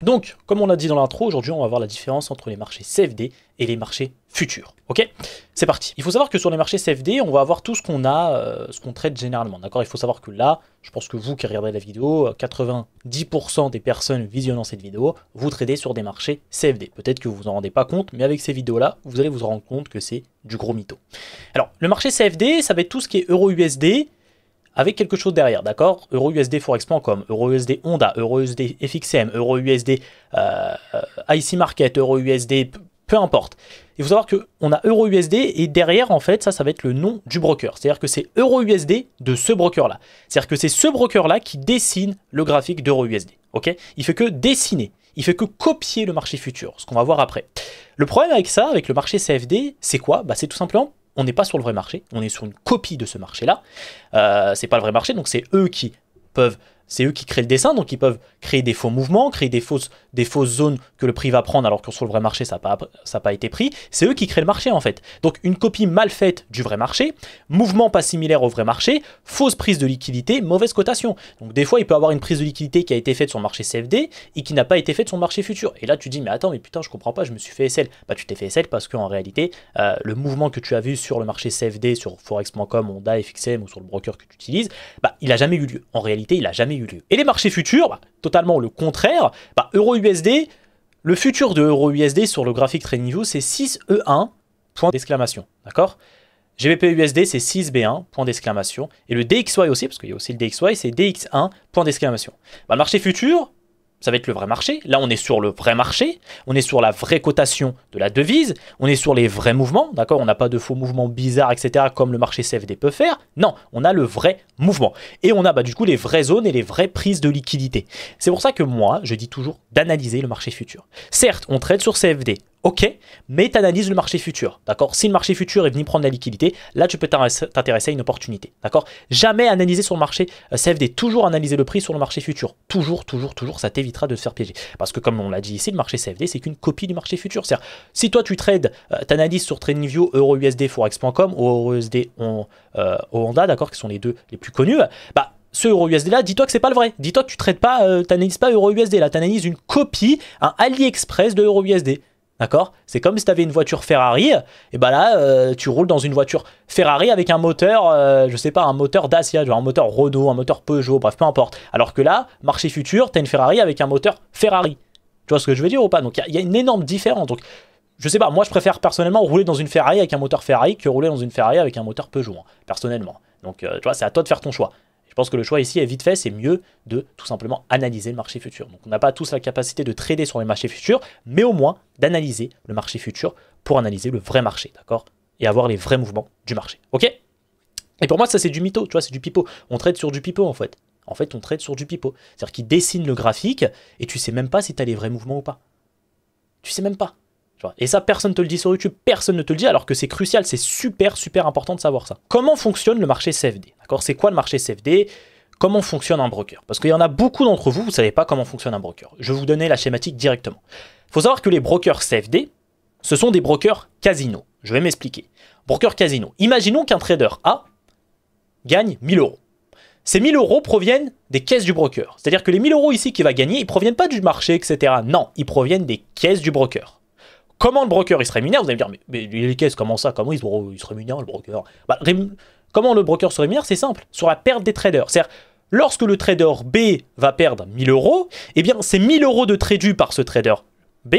Donc, comme on l'a dit dans l'intro, aujourd'hui on va voir la différence entre les marchés CFD et les marchés futurs. Ok? C'est parti. Il faut savoir que sur les marchés CFD, on va avoir tout ce qu'on a, ce qu'on traite généralement. D'accord? Il faut savoir que là, je pense que vous qui regardez la vidéo, 90% des personnes visionnant cette vidéo, vous tradez sur des marchés CFD. Peut-être que vous vous en rendez pas compte, mais avec ces vidéos-là, vous allez vous rendre compte que c'est du gros mytho. Alors, le marché CFD, ça va être tout ce qui est euro-USD, avec quelque chose derrière, d'accord? Euro-USD Forex.com, Euro-USD Honda, Euro-USD FXM, Euro-USD IC Market, Euro-USD, peu importe. Il faut savoir qu'on a Euro-USD et derrière, en fait, ça va être le nom du broker. C'est-à-dire que c'est Euro-USD de ce broker-là. C'est-à-dire que c'est ce broker-là qui dessine le graphique d'Euro-USD. Ok? Il fait que dessiner. Il fait que copier le marché futur, ce qu'on va voir après. Le problème avec ça, avec le marché CFD, c'est quoi? Bah, c'est tout simplement, on n'est pas sur le vrai marché, on est sur une copie de ce marché-là. C'est pas le vrai marché, donc c'est eux qui créent le dessin, donc ils peuvent créer des faux mouvements, créer des fausses zones que le prix va prendre alors que sur le vrai marché ça n'a pas été pris. C'est eux qui créent le marché en fait. Donc une copie mal faite du vrai marché, mouvement pas similaire au vrai marché, fausse prise de liquidité, mauvaise cotation. Donc des fois il peut y avoir une prise de liquidité qui a été faite sur le marché CFD et qui n'a pas été faite sur le marché futur. Et là tu dis mais attends mais putain je comprends pas, je me suis fait SL. Bah tu t'es fait SL parce qu'en réalité le mouvement que tu as vu sur le marché CFD, sur Forex.com, Honda, FXM ou sur le broker que tu utilises, bah il a jamais eu lieu. En réalité il a jamais eu lieu. Et les marchés futurs, bah, totalement le contraire. Bah, Euro-USD, le futur de Euro-USD sur le graphique TradingView, c'est 6E1, point d'exclamation. D'accord? GBP-USD, c'est 6B1, point d'exclamation. Et le DXY aussi, parce qu'il y a aussi le DXY, c'est DX1, point d'exclamation. Bah, le marché futur, ça va être le vrai marché. Là, on est sur le vrai marché. On est sur la vraie cotation de la devise. On est sur les vrais mouvements. D'accord? On n'a pas de faux mouvements bizarres, etc. comme le marché CFD peut faire. Non, on a le vrai mouvement. Et on a du coup les vraies zones et les vraies prises de liquidité. C'est pour ça que moi, je dis toujours d'analyser le marché futur. Certes, on trade sur CFD. Ok, mais tu analyses le marché futur, d'accord? Si le marché futur est venu prendre la liquidité, là tu peux t'intéresser à une opportunité, d'accord? Jamais analyser sur le marché CFD, toujours analyser le prix sur le marché futur. Toujours, ça t'évitera de se faire piéger. Parce que comme on l'a dit ici, le marché CFD, c'est qu'une copie du marché futur. C'est-à-dire, si toi tu trades, t'analyses sur TradingView, Euro-USD, Forex.com ou Euro-USD Honda, d'accord, qui sont les deux les plus connus, bah ce Euro-USD là, dis-toi que c'est pas le vrai. Dis-toi que tu trades pas, t'analyses pas Euro-USD là, t'analyses une copie, un AliExpress de Euro-USD. D'accord? C'est comme si tu avais une voiture Ferrari, et bah là, tu roules dans une voiture Ferrari avec un moteur, je sais pas, un moteur Dacia, genre un moteur Renault, un moteur Peugeot, bref, peu importe. Alors que là, marché futur, tu as une Ferrari avec un moteur Ferrari. Tu vois ce que je veux dire ou pas? Donc il y a une énorme différence. Donc, je sais pas, moi je préfère personnellement rouler dans une Ferrari avec un moteur Ferrari que rouler dans une Ferrari avec un moteur Peugeot, hein, personnellement. Donc, tu vois, c'est à toi de faire ton choix. Je pense que le choix ici est vite fait, c'est mieux de tout simplement analyser le marché futur. Donc on n'a pas tous la capacité de trader sur les marchés futurs, mais au moins d'analyser le marché futur pour analyser le vrai marché, d'accord? Et avoir les vrais mouvements du marché, ok? Et pour moi ça c'est du mytho, tu vois, c'est du pipeau. On trade sur du pipeau en fait. En fait on trade sur du pipeau. C'est-à-dire qu'il dessine le graphique et tu sais même pas si tu as les vrais mouvements ou pas. Tu sais même pas. Et ça, personne ne te le dit sur YouTube, personne ne te le dit, alors que c'est crucial, c'est super important de savoir ça. Comment fonctionne le marché CFD? D'accord? C'est quoi le marché CFD? Comment fonctionne un broker? Parce qu'il y en a beaucoup d'entre vous, vous ne savez pas comment fonctionne un broker. Je vais vous donner la schématique directement. Il faut savoir que les brokers CFD, ce sont des brokers casino. Je vais m'expliquer. Broker casino. Imaginons qu'un trader A gagne 1000 euros. Ces 1000 euros proviennent des caisses du broker. C'est-à-dire que les 1000 euros ici qu'il va gagner, ils ne proviennent pas du marché, etc. Non, ils proviennent des caisses du broker. Comment le broker il se rémunère? Vous allez me dire, mais les caisses, comment ça? Comment il se rémunère le broker? Bah, comment le broker se rémunère? C'est simple, sur la perte des traders. C'est-à-dire, lorsque le trader B va perdre 1000 euros, eh bien, ces 1000 euros de trade par ce trader B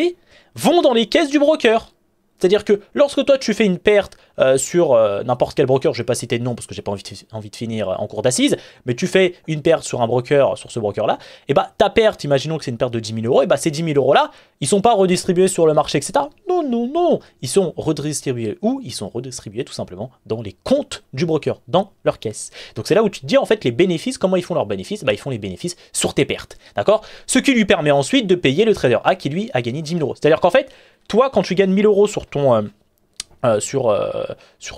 vont dans les caisses du broker. C'est-à-dire que lorsque toi tu fais une perte sur n'importe quel broker, je ne vais pas citer de nom parce que j'ai pas envie de finir en cours d'assises, mais tu fais une perte sur un broker, sur ce broker-là, et bah ta perte, imaginons que c'est une perte de 10 000 euros, et bah ces 10 000 euros-là, ils ne sont pas redistribués sur le marché, etc. Non. Ils sont redistribués où? Ils sont redistribués tout simplement dans les comptes du broker, dans leur caisse. Donc c'est là où tu te dis en fait les bénéfices, comment ils font leurs bénéfices? Bah ils font les bénéfices sur tes pertes, d'accord? Ce qui lui permet ensuite de payer le trader A qui lui a gagné 10 000 euros. C'est-à-dire qu'en fait, toi, quand tu gagnes 1000 euros sur ton, sur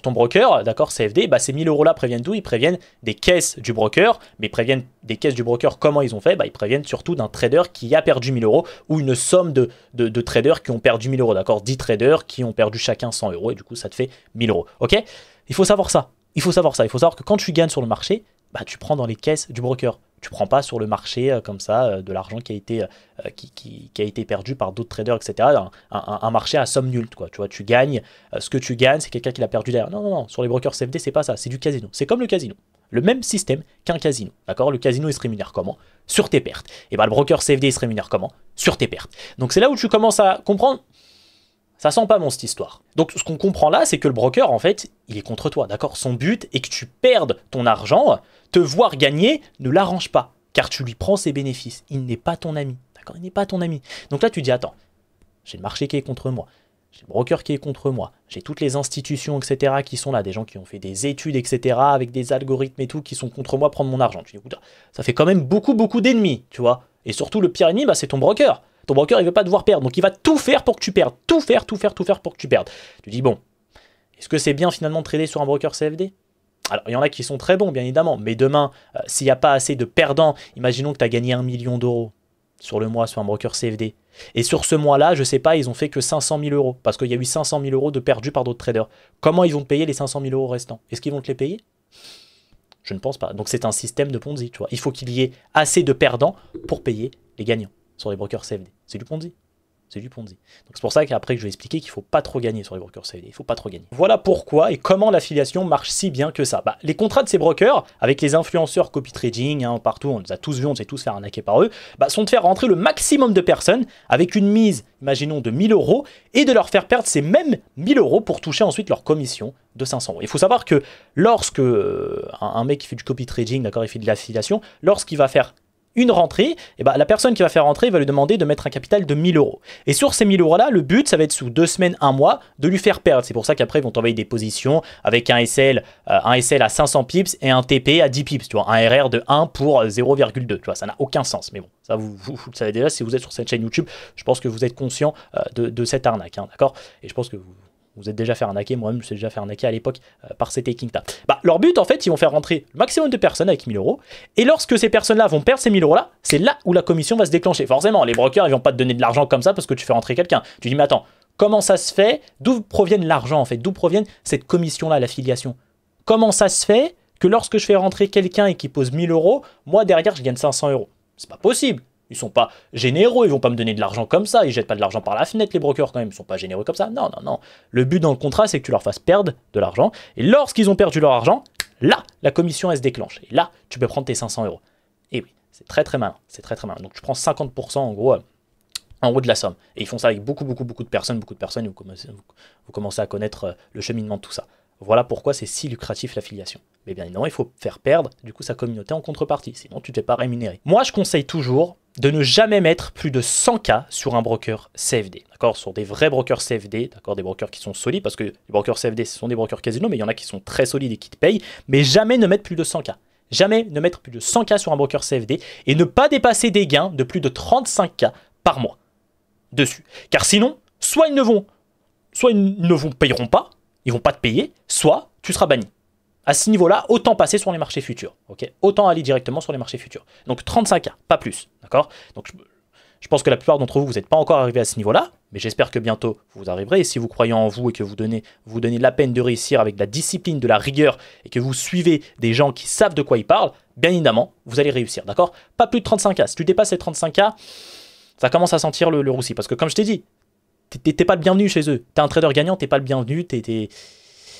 ton broker, d'accord, CFD, bah ces 1000 euros là préviennent d'où? Ils préviennent des caisses du broker, mais ils préviennent des caisses du broker, comment ils ont fait? Bah, ils préviennent surtout d'un trader qui a perdu 1000 euros ou une somme de traders qui ont perdu 1000 euros, d'accord, 10 traders qui ont perdu chacun 100 euros et du coup ça te fait 1000 euros, ok? Il faut savoir ça, il faut savoir que quand tu gagnes sur le marché, bah, tu prends dans les caisses du broker. Tu prends pas sur le marché comme ça de l'argent qui a été perdu par d'autres traders, etc. Un marché à somme nulle, quoi. Tu vois, tu gagnes, ce que tu gagnes, c'est quelqu'un qui l'a perdu derrière. Non, non, non, sur les brokers CFD, c'est pas ça, c'est du casino. C'est comme le casino. Le même système qu'un casino, d'accord? Le casino, il se rémunère comment? Sur tes pertes. Et bien, le broker CFD, il se rémunère comment? Sur tes pertes. Donc, c'est là où tu commences à comprendre. Ça sent pas bon, cette histoire. Donc, ce qu'on comprend là, c'est que le broker, en fait, il est contre toi, d'accord? Son but est que tu perdes ton argent. Te voir gagner ne l'arrange pas, car tu lui prends ses bénéfices. Il n'est pas ton ami, d'accord? Il n'est pas ton ami. Donc là, tu dis, attends, j'ai le marché qui est contre moi. J'ai le broker qui est contre moi, j'ai toutes les institutions, etc. qui sont là, des gens qui ont fait des études, etc. avec des algorithmes et tout, qui sont contre moi, prendre mon argent. Tu dis, écoute, ça fait quand même beaucoup, beaucoup d'ennemis, tu vois. Et surtout, le pire ennemi, bah, c'est ton broker. Ton broker, il veut pas te voir perdre, donc il va tout faire pour que tu perdes. Tout faire pour que tu perdes. Tu dis, bon, est-ce que c'est bien finalement de trader sur un broker CFD? Alors, il y en a qui sont très bons, bien évidemment, mais demain, s'il n'y a pas assez de perdants, imaginons que tu as gagné 1 million d'euros sur le mois sur un broker CFD. Et sur ce mois-là, je sais pas, ils ont fait que 500 000 euros, parce qu'il y a eu 500 000 euros de perdus par d'autres traders. Comment ils vont te payer les 500 000 euros restants? Est-ce qu'ils vont te les payer? Je ne pense pas. Donc c'est un système de Ponzi, tu vois. Il faut qu'il y ait assez de perdants pour payer les gagnants sur les brokers CFD. C'est du Ponzi. C'est du Ponzi. Donc c'est pour ça qu'après je vais expliquer qu'il ne faut pas trop gagner sur les brokers CFD. Il ne faut pas trop gagner. Voilà pourquoi et comment l'affiliation marche si bien que ça. Bah, les contrats de ces brokers, avec les influenceurs copy trading, hein, partout, on les a tous vus, on s'est tous fait arnaquer par eux, bah, sont de faire rentrer le maximum de personnes avec une mise, imaginons, de 1000 euros et de leur faire perdre ces mêmes 1000 euros pour toucher ensuite leur commission de 500 euros. Il faut savoir que lorsque un mec qui fait du copy trading, d'accord, il fait de l'affiliation, lorsqu'il va faire une rentrée, et bah, la personne qui va faire rentrer va lui demander de mettre un capital de 1000 euros. Et sur ces 1000 euros-là, le but, ça va être sous 2 semaines, 1 mois, de lui faire perdre. C'est pour ça qu'après, ils vont t'envoyer des positions avec un SL à 500 pips et un TP à 10 pips. Tu vois, un RR de 1 pour 0,2. Tu vois, ça n'a aucun sens. Mais bon, ça, vous le savez déjà, si vous êtes sur cette chaîne YouTube, je pense que vous êtes conscient de cette arnaque. Hein, d'accord? Et je pense que vous êtes déjà fait arnaquer, moi-même je me suis déjà fait arnaquer à l'époque par ces techniques-là. Bah, leur but, en fait, ils vont faire rentrer le maximum de personnes avec 1000 euros. Et lorsque ces personnes-là vont perdre ces 1000 euros-là, c'est là où la commission va se déclencher. Forcément, les brokers, ils vont pas te donner de l'argent comme ça parce que tu fais rentrer quelqu'un. Tu dis, mais attends, comment ça se fait? D'où provient l'argent, en fait? D'où provient cette commission-là, l'affiliation? Comment ça se fait que lorsque je fais rentrer quelqu'un et qui pose 1000 euros, moi, derrière, je gagne 500 euros? C'est pas possible. Ils sont pas généreux, ils vont pas me donner de l'argent comme ça, ils jettent pas de l'argent par la fenêtre, les brokers quand même, ils sont pas généreux comme ça. Non, non, non. Le but dans le contrat, c'est que tu leur fasses perdre de l'argent. Et lorsqu'ils ont perdu leur argent, là, la commission, elle se déclenche. Et là, tu peux prendre tes 500 euros. Et oui, c'est très très malin. C'est très très malin. Donc tu prends 50% en gros de la somme. Et ils font ça avec beaucoup de personnes, et vous commencez à connaître le cheminement de tout ça. Voilà pourquoi c'est si lucratif l'affiliation. Mais bien évidemment, il faut faire perdre du coup sa communauté en contrepartie, sinon tu ne te fais pas rémunérer. Moi, je conseille toujours de ne jamais mettre plus de 100K sur un broker CFD, d'accord, sur des vrais brokers CFD, d'accord, des brokers qui sont solides, parce que les brokers CFD, ce sont des brokers casino, mais il y en a qui sont très solides et qui te payent, mais jamais ne mettre plus de 100K. Jamais ne mettre plus de 100K sur un broker CFD et ne pas dépasser des gains de plus de 35K par mois dessus. Car sinon, soit ils ne vous payeront pas, ils vont pas te payer, soit tu seras banni. À ce niveau-là, autant passer sur les marchés futurs. Okay, autant aller directement sur les marchés futurs. Donc 35K, pas plus. D'accord? Donc je pense que la plupart d'entre vous, vous n'êtes pas encore arrivés à ce niveau-là, mais j'espère que bientôt vous arriverez. Et si vous croyez en vous et que vous donnez la peine de réussir avec de la discipline, de la rigueur, et que vous suivez des gens qui savent de quoi ils parlent, bien évidemment, vous allez réussir. D'accord? Pas plus de 35K. Si tu dépasses les 35K, ça commence à sentir le roussi. Parce que comme je t'ai dit, t'es pas le bienvenu chez eux. T'es un trader gagnant, t'es pas le bienvenu,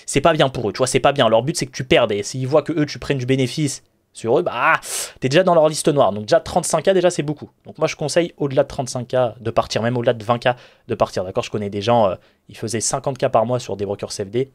c'est pas bien pour eux, tu vois, c'est pas bien. Leur but, c'est que tu perdes. Et s'ils voient que eux, tu prennes du bénéfice sur eux, bah, t'es déjà dans leur liste noire. Donc déjà, 35K, déjà, c'est beaucoup. Donc moi, je conseille au-delà de 35K de partir, même au-delà de 20K de partir. D'accord? Je connais des gens, ils faisaient 50K par mois sur des brokers CFD.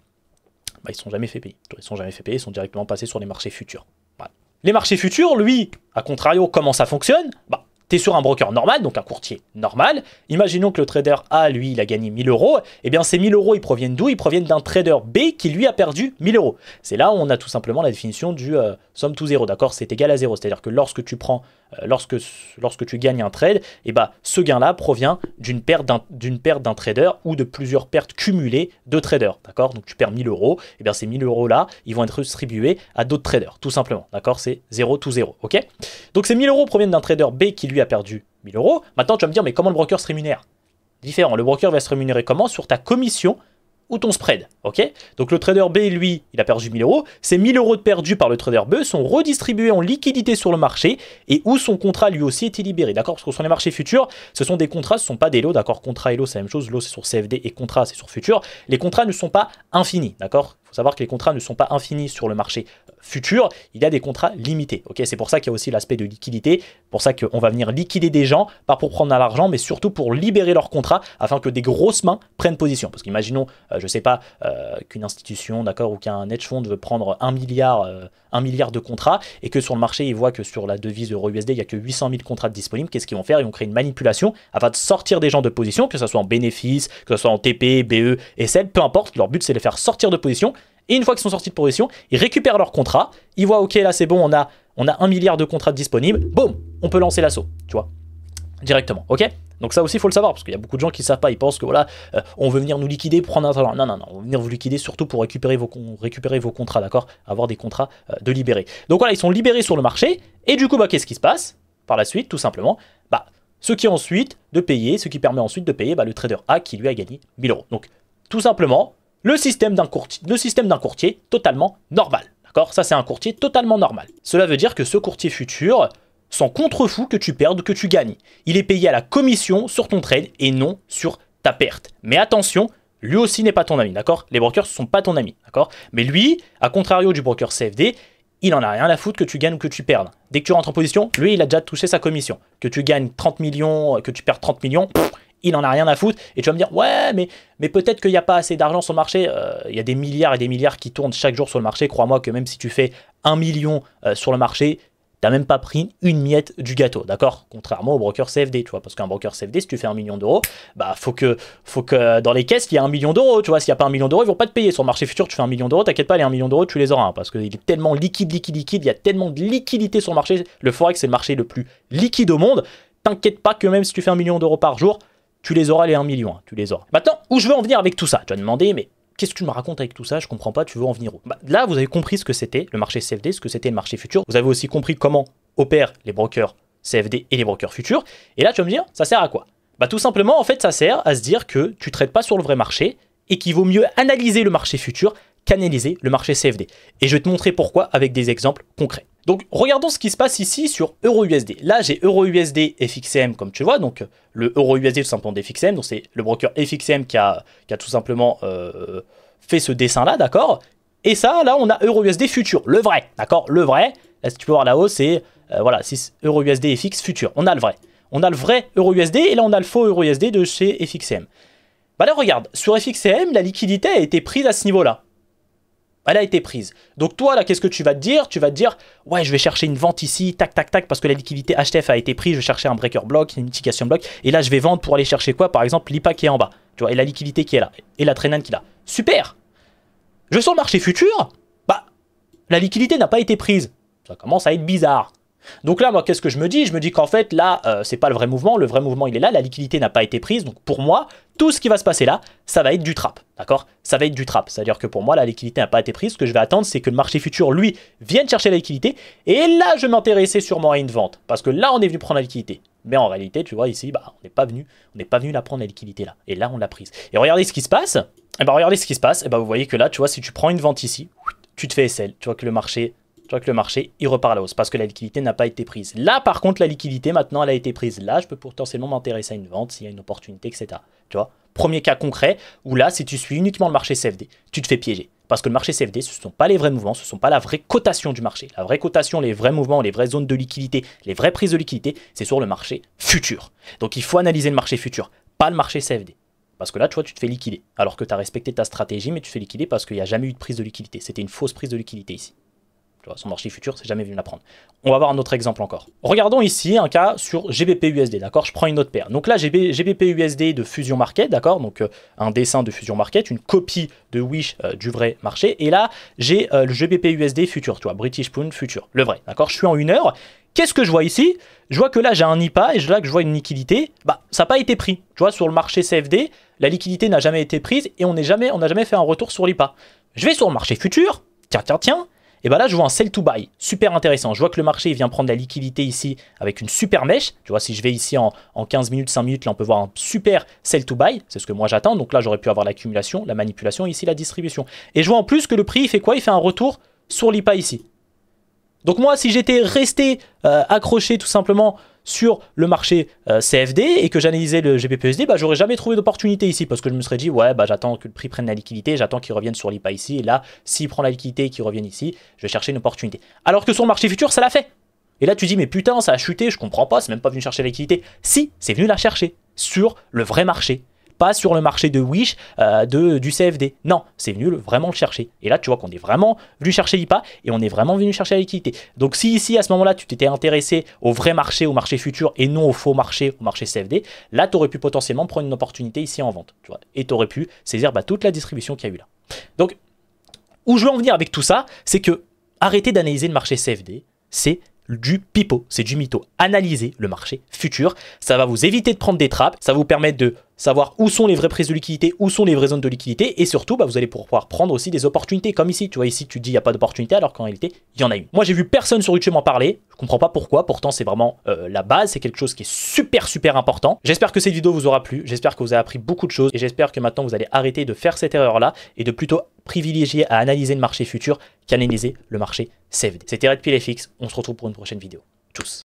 Bah, ils sont jamais fait payer. Ils sont jamais fait payer, ils sont directement passés sur les marchés futurs. Voilà. Les marchés futurs, lui, à contrario, comment ça fonctionne? Bah, tu es sur un broker normal, donc un courtier normal. Imaginons que le trader A, lui, il a gagné 1000 euros. Eh bien, ces 1000 euros, ils proviennent d'où? Ils proviennent d'un trader B qui, lui, a perdu 1000 euros. C'est là où on a tout simplement la définition du somme to zéro, d'accord? C'est égal à zéro. C'est-à-dire que lorsque tu prends, lorsque tu gagnes un trade, eh ben, ce gain-là provient d'une perte d'un trader ou de plusieurs pertes cumulées de traders, d'accord? Donc, tu perds 1000 euros. Eh bien, ces 1000 euros-là, ils vont être distribués à d'autres traders, tout simplement, d'accord? C'est 0 to 0, ok? Donc, ces 1000 euros proviennent d'un trader B qui, lui, a perdu 1000 euros. Maintenant, tu vas me dire, mais comment le broker se rémunère? Différent. Le broker va se rémunérer comment? Sur ta commission ou ton spread, ok? Donc le trader B, lui, il a perdu 1000 euros. Ces 1000 euros de perdus par le trader B sont redistribués en liquidité sur le marché et où son contrat lui aussi été libéré, d'accord? Parce que sur les marchés futurs, ce sont des contrats, ce ne sont pas des lots, d'accord? Contrat et lot, c'est la même chose. Lot, c'est sur CFD et contrat, c'est sur futur. Les contrats ne sont pas infinis, d'accord? Il faut savoir que les contrats ne sont pas infinis sur le marché futur. Il y a des contrats limités, ok? C'est pour ça qu'il y a aussi l'aspect de liquidité. Pour ça qu'on va venir liquider des gens, pas pour prendre de l'argent, mais surtout pour libérer leurs contrats afin que des grosses mains prennent position. Parce qu'imaginons, je sais pas, qu'une institution, d'accord, ou qu'un hedge fund veut prendre 1 milliard de contrats et que sur le marché, ils voient que sur la devise euro-USD, il n'y a que 800 000 contrats disponibles. Qu'est-ce qu'ils vont faire? Ils vont créer une manipulation afin de sortir des gens de position, que ce soit en bénéfice, que ce soit en TP, BE, SL, peu importe. Leur but, c'est de les faire sortir de position. Et une fois qu'ils sont sortis de position, ils récupèrent leur contrat. Ils voient, ok, là, c'est bon, on a 1 milliard de contrats disponibles. Boum, on peut lancer l'assaut, tu vois, directement, ok? Donc ça aussi, il faut le savoir, parce qu'il y a beaucoup de gens qui ne savent pas, ils pensent que voilà, on veut venir nous liquider pour prendre un talent. Non, on veut venir vous liquider surtout pour récupérer vos contrats, d'accord? Avoir des contrats de libérés. Donc voilà, ils sont libérés sur le marché, et du coup, bah, qu'est-ce qui se passe? Par la suite, tout simplement, bah, ce qui permet ensuite de payer bah, le trader A qui lui a gagné 1000 euros. Donc, tout simplement, le système d'un courtier totalement normal, d'accord? Ça, c'est un courtier totalement normal. Cela veut dire que ce courtier futur s'en contrefout que tu perdes ou que tu gagnes. Il est payé à la commission sur ton trade et non sur ta perte. Mais attention, lui aussi n'est pas ton ami, d'accord? Les brokers ne sont pas ton ami, d'accord? Mais lui, à contrario du broker CFD, il en a rien à foutre que tu gagnes ou que tu perdes. Dès que tu rentres en position, lui, il a déjà touché sa commission. Que tu gagnes 30 millions, que tu perds 30 millions, il en a rien à foutre. Et tu vas me dire, ouais, mais peut-être qu'il n'y a pas assez d'argent sur le marché. Il y a des milliards et des milliards qui tournent chaque jour sur le marché. Crois-moi que même si tu fais 1 million sur le marché, t'as même pas pris une miette du gâteau, d'accord? Contrairement au broker CFD, tu vois, parce qu'un broker CFD, si tu fais 1 million d'euros, bah faut que dans les caisses, il y a 1 million d'euros, tu vois. S'il n'y a pas 1 million d'euros, ils vont pas te payer. Sur le marché futur, tu fais 1 million d'euros, t'inquiète pas, les 1 million d'euros, tu les auras, hein, parce qu'il est tellement liquide, il y a tellement de liquidité sur le marché. Le Forex, c'est le marché le plus liquide au monde. T'inquiète pas que même si tu fais 1 million d'euros par jour, tu les auras les 1 million, hein, tu les auras. Maintenant, où je veux en venir avec tout ça? Tu vas me demander, mais qu'est-ce que tu me racontes avec tout ça? Je comprends pas, tu veux en venir où? Bah, là, vous avez compris ce que c'était le marché CFD, ce que c'était le marché futur. Vous avez aussi compris comment opèrent les brokers CFD et les brokers futurs. Et là, tu vas me dire, ça sert à quoi? Bah, tout simplement, en fait, ça sert à se dire que tu ne traites pas sur le vrai marché et qu'il vaut mieux analyser le marché futur qu'analyser le marché CFD. Et je vais te montrer pourquoi avec des exemples concrets. Donc, regardons ce qui se passe ici sur EURUSD. Là, j'ai EURUSD FXM, comme tu vois. Donc, le EURUSD, tout simplement d'FXM. Donc, c'est le broker FXM qui a tout simplement fait ce dessin-là, d'accord? Et ça, là, on a EURUSD futur, le vrai, d'accord? Le vrai, là, si tu peux voir là-haut, c'est voilà, 6 EURUSD FX futur. On a le vrai. On a le vrai EURUSD et là, on a le faux EURUSD de chez FXM. Bah là, regarde, sur FXM, la liquidité a été prise à ce niveau-là. Elle a été prise. Donc toi, là, qu'est-ce que tu vas te dire? Tu vas te dire, ouais, je vais chercher une vente ici, tac, tac, tac, parce que la liquidité HTF a été prise, je vais chercher un breaker block, une mitigation block, et là, je vais vendre pour aller chercher quoi? Par exemple, l'IPA qui est en bas, tu vois, et la liquidité qui est là, et la traînane qui est là. Super! Je vais sur le marché futur, bah, la liquidité n'a pas été prise. Ça commence à être bizarre. Donc là, moi, qu'est-ce que je me dis? Je me dis qu'en fait, là, c'est pas le vrai mouvement. Le vrai mouvement, il est là. La liquidité n'a pas été prise. Donc pour moi, tout ce qui va se passer là, ça va être du trap. D'accord? Ça va être du trap. C'est-à-dire que pour moi, la liquidité n'a pas été prise. Ce que je vais attendre, c'est que le marché futur, lui, vienne chercher la liquidité. Et là, je vais m'intéresser sûrement à une vente. Parce que là, on est venu prendre la liquidité. Mais en réalité, tu vois, ici, bah, on n'est pas venu la prendre la liquidité là. Et là, on l'a prise. Et regardez ce qui se passe. Et bah, regardez ce qui se passe. Et bah, vous voyez que là, tu vois, si tu prends une vente ici, tu te fais SL. Tu vois que le marché, il repart à la hausse parce que la liquidité n'a pas été prise. Là, par contre, la liquidité, maintenant, elle a été prise. Là, je peux potentiellement m'intéresser à une vente s'il y a une opportunité, etc. Tu vois? Premier cas concret où là, si tu suis uniquement le marché CFD, tu te fais piéger. Parce que le marché CFD, ce ne sont pas les vrais mouvements, ce ne sont pas la vraie cotation du marché. La vraie cotation, les vrais mouvements, les vraies zones de liquidité, les vraies prises de liquidité, c'est sur le marché futur. Donc, il faut analyser le marché futur, pas le marché CFD. Parce que là, tu vois, tu te fais liquider. Alors que tu as respecté ta stratégie, mais tu te fais liquider parce qu'il n'y a jamais eu de prise de liquidité. C'était une fausse prise de liquidité ici. Son marché futur, c'est jamais venu la prendre. On va voir un autre exemple encore. Regardons ici un cas sur GBP-USD, d'accord? Je prends une autre paire. Donc là, GBP-USD de Fusion Market, d'accord? Donc un dessin de Fusion Market, une copie de Wish du vrai marché. Et là, j'ai le GBP-USD futur, tu vois, British Pound futur, le vrai, d'accord? Je suis en 1 heure. Qu'est-ce que je vois ici? Je vois que là, j'ai un IPA et là que je vois une liquidité. Bah, ça n'a pas été pris. Tu vois, sur le marché CFD, la liquidité n'a jamais été prise et on n'a jamais fait un retour sur l'IPA. Je vais sur le marché futur. Tiens. Et bah là, je vois un sell to buy, super intéressant. Je vois que le marché il vient prendre la liquidité ici avec une super mèche. Tu vois, si je vais ici en 15 minutes, 5 minutes, là, on peut voir un super sell to buy. C'est ce que moi j'attends. Donc là, j'aurais pu avoir l'accumulation, la manipulation, ici la distribution. Et je vois en plus que le prix, il fait quoi? Il fait un retour sur l'IPA ici. Donc moi, si j'étais resté accroché tout simplement sur le marché CFD et que j'analysais le GBPUSD, bah, j'aurais jamais trouvé d'opportunité ici parce que je me serais dit, ouais, bah, j'attends que le prix prenne la liquidité, j'attends qu'il revienne sur l'IPA ici. Et là, s'il prend la liquidité et qu'il revienne ici, je vais chercher une opportunité. Alors que sur le marché futur, ça l'a fait. Et là, tu dis, mais putain, ça a chuté, je comprends pas, c'est même pas venu chercher la liquidité. Si, c'est venu la chercher sur le vrai marché. Pas sur le marché de Wish du CFD. Non, c'est venu vraiment le chercher. Et là, tu vois qu'on est vraiment venu chercher l'IPA et on est vraiment venu chercher la liquidité. Donc si ici, à ce moment-là, tu t'étais intéressé au vrai marché, au marché futur et non au faux marché, au marché CFD, là, tu aurais pu potentiellement prendre une opportunité ici en vente. Tu vois, et tu aurais pu saisir toute la distribution qu'il y a eu là. Donc, où je veux en venir avec tout ça, c'est que arrêter d'analyser le marché CFD, c'est du pipeau, c'est du mytho. Analysez le marché futur, ça va vous éviter de prendre des trappes, ça va vous permettre de savoir où sont les vraies prises de liquidité, où sont les vraies zones de liquidité, et surtout, vous allez pouvoir prendre aussi des opportunités, comme ici. Tu vois, ici, tu te dis, il n'y a pas d'opportunité, alors qu'en réalité, il y en a une. Moi, j'ai vu personne sur YouTube m'en parler, je comprends pas pourquoi, pourtant, c'est vraiment la base, c'est quelque chose qui est super important. J'espère que cette vidéo vous aura plu, j'espère que vous avez appris beaucoup de choses, et j'espère que maintenant, vous allez arrêter de faire cette erreur-là, et de plutôt privilégier à analyser le marché futur qu'analyser le marché CFD. C'était RedPillFX, on se retrouve pour une prochaine vidéo. Tchuss.